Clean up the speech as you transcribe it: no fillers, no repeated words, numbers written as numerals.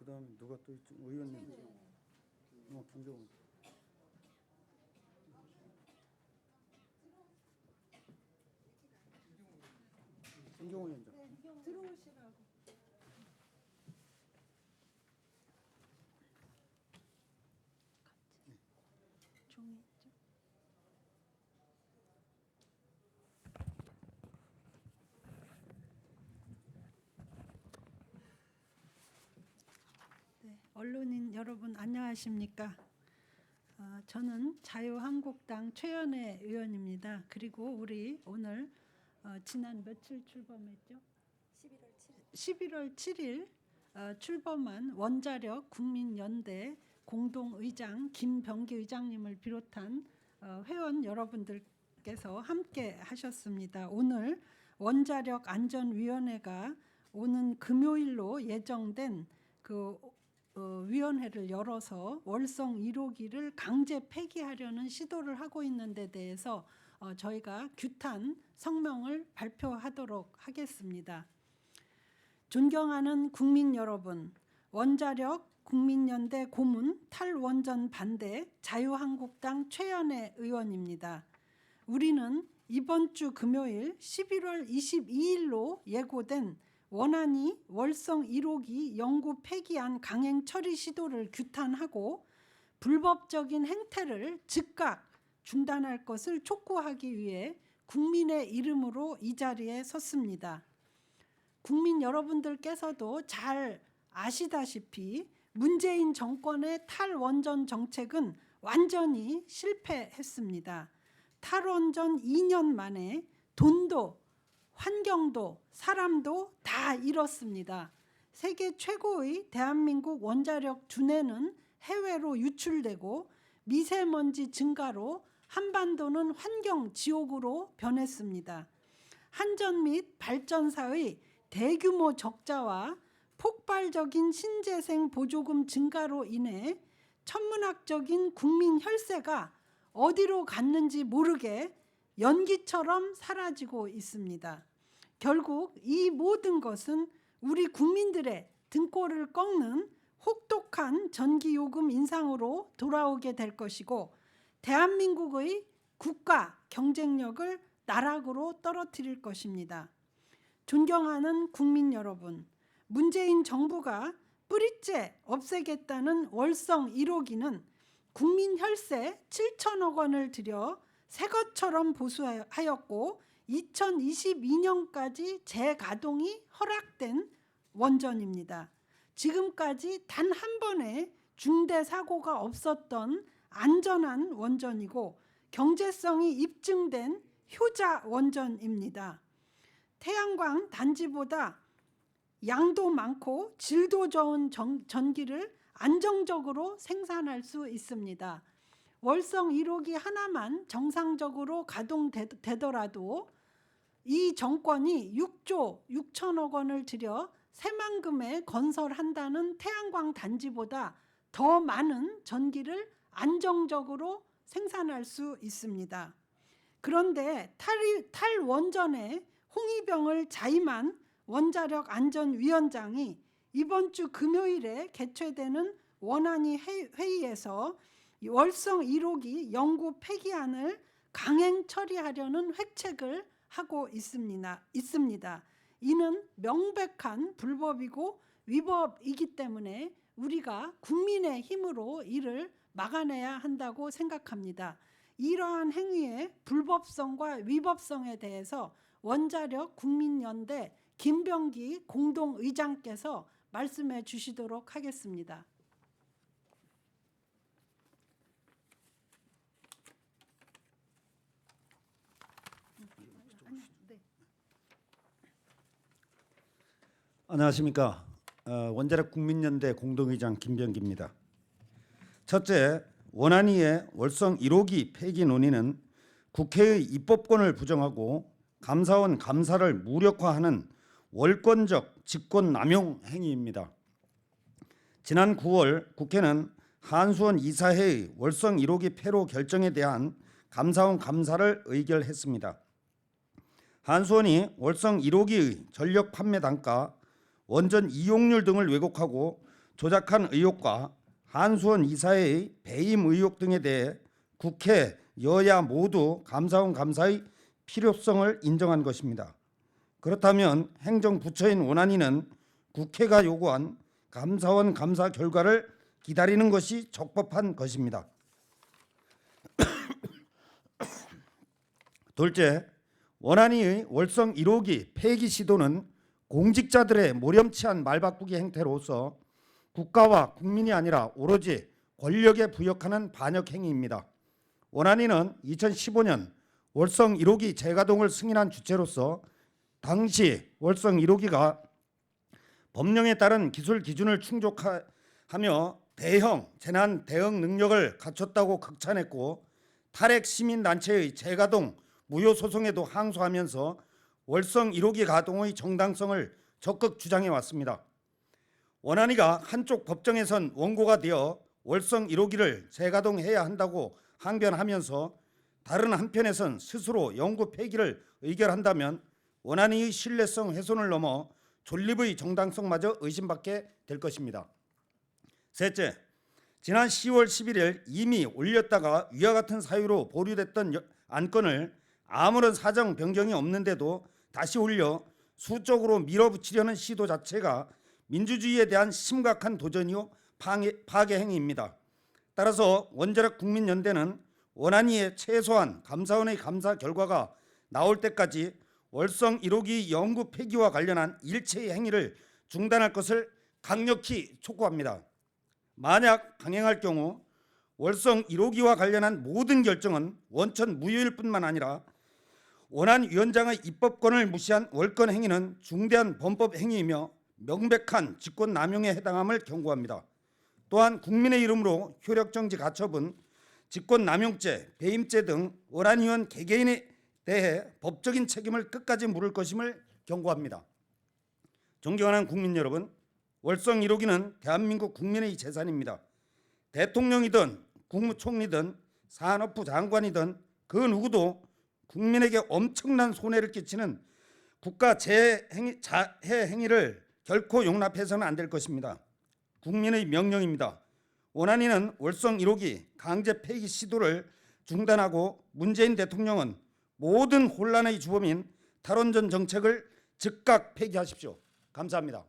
그다음에 누가 또 있죠? 의원님. 김정은. 김정은 위원장. 들어오시라고. 종이 있죠? 네, 언론인 여러분 안녕하십니까? 저는 자유한국당 최연애 의원입니다. 그리고 우리 오늘 지난 며칠 출범했죠? 11월 7일 출범한 원자력 국민연대 공동의장 김병기 의장님을 비롯한 회원 여러분들께서 함께 하셨습니다. 오늘 원자력 안전위원회가 오는 금요일로 예정된 그 위원회를 열어서 월성 1호기를 강제 폐기하려는 시도를 하고 있는 데 대해서 저희가 규탄 성명을 발표하도록 하겠습니다. 존경하는 국민 여러분, 원자력 국민연대 고문 탈원전 반대 자유한국당 최연애 의원입니다. 우리는 이번 주 금요일 11월 22일로 예고된 원안이 월성 1호기 영구 폐기안 강행 처리 시도를 규탄하고 불법적인 행태를 즉각 중단할 것을 촉구하기 위해 국민의 이름으로 이 자리에 섰습니다. 국민 여러분들께서도 잘 아시다시피 문재인 정권의 탈원전 정책은 완전히 실패했습니다. 탈원전 2년 만에 돈도 환경도 사람도 다 잃었습니다. 세계 최고의 대한민국 원자력 두뇌는 해외로 유출되고 미세먼지 증가로 한반도는 환경 지옥으로 변했습니다. 한전 및 발전사의 대규모 적자와 폭발적인 신재생 보조금 증가로 인해 천문학적인 국민 혈세가 어디로 갔는지 모르게 연기처럼 사라지고 있습니다. 결국 이 모든 것은 우리 국민들의 등골을 꺾는 혹독한 전기요금 인상으로 돌아오게 될 것이고 대한민국의 국가 경쟁력을 나락으로 떨어뜨릴 것입니다. 존경하는 국민 여러분, 문재인 정부가 뿌리째 없애겠다는 월성 1호기는 국민 혈세 7천억 원을 들여 새 것처럼 보수하였고 2022년까지 재가동이 허락된 원전입니다. 지금까지 단 한 번의 중대 사고가 없었던 안전한 원전이고 경제성이 입증된 효자 원전입니다. 태양광 단지보다 양도 많고 질도 좋은 전기를 안정적으로 생산할 수 있습니다. 월성 1호기 하나만 정상적으로 가동되더라도 이 정권이 6조 6천억 원을 들여 새만금에 건설한다는 태양광 단지보다 더 많은 전기를 안정적으로 생산할 수 있습니다. 그런데 탈원전에 홍위병을 자임한 원자력 안전위원장이 이번 주 금요일에 개최되는 원안위 회의에서 월성 1호기 영구 폐기안을 강행 처리하려는 회책을 하고 있습니다. 이는 명백한 불법이고 위법이기 때문에 우리가 국민의 힘으로 이를 막아내야 한다고 생각합니다. 이러한 행위의 불법성과 위법성에 대해서 원자력 국민연대 김병기 공동의장께서 말씀해 주시도록 하겠습니다. 안녕하십니까. 원자력 국민연대 공동의장 김병기입니다. 첫째, 원안위의 월성 1호기 폐기 논의는 국회의 입법권을 부정하고 감사원 감사를 무력화하는 월권적 직권남용 행위입니다. 지난 9월 국회는 한수원 이사회의 월성 1호기 폐로 결정에 대한 감사원 감사를 의결했습니다. 한수원이 월성 1호기의 전력 판매 단가, 원전 이용률 등을 왜곡하고 조작한 의혹과 한수원 이사의 배임 의혹 등에 대해 국회 여야 모두 감사원 감사의 필요성을 인정한 것입니다. 그렇다면 행정부처인 원안위는 국회가 요구한 감사원 감사 결과를 기다리는 것이 적법한 것입니다. 둘째, 원안위의 월성 1호기 폐기 시도는 공직자들의 모렴치한 말바꾸기 행태로서 국가와 국민이 아니라 오로지 권력에 부역하는 반역 행위입니다. 원안위는 2015년 월성 1호기 재가동을 승인한 주체로서 당시 월성 1호기가 법령에 따른 기술 기준을 충족하며 대형 재난 대응 능력을 갖췄다고 극찬했고, 탈핵 시민단체의 재가동 무효 소송에도 항소하면서 월성 1호기 가동의 정당성을 적극 주장해 왔습니다. 원안위가 한쪽 법정에선 원고가 되어 월성 1호기를 재가동해야 한다고 항변하면서 다른 한편에선 스스로 영구 폐기를 의결한다면 원안위의 신뢰성 훼손을 넘어 존립의 정당성마저 의심받게 될 것입니다. 셋째, 지난 10월 11일 이미 올렸다가 위와 같은 사유로 보류됐던 안건을 아무런 사정 변경이 없는데도 다시 올려 수적으로 밀어붙이려는 시도 자체가 민주주의에 대한 심각한 도전이요 파괴 행위입니다. 따라서 원자력 국민연대는 원안위의 최소한 감사원의 감사 결과가 나올 때까지 월성 1호기 영구 폐기와 관련한 일체의 행위를 중단할 것을 강력히 촉구합니다. 만약 강행할 경우 월성 1호기와 관련한 모든 결정은 원천 무효일 뿐만 아니라 원안위원장의 입법권을 무시한 월권 행위는 중대한 범법 행위이며 명백한 직권남용에 해당함을 경고합니다. 또한 국민의 이름으로 효력정지 가처분, 직권남용죄, 배임죄 등 원안위원 개개인에 대해 법적인 책임을 끝까지 물을 것임을 경고합니다. 존경하는 국민 여러분, 월성 1호기는 대한민국 국민의 재산입니다. 대통령이든 국무총리든 산업부 장관이든 그 누구도 국민에게 엄청난 손해를 끼치는 국가 자해 행위를 결코 용납해서는 안 될 것입니다. 국민의 명령입니다. 원안위는 월성 1호기 강제 폐기 시도를 중단하고 문재인 대통령은 모든 혼란의 주범인 탈원전 정책을 즉각 폐기하십시오. 감사합니다.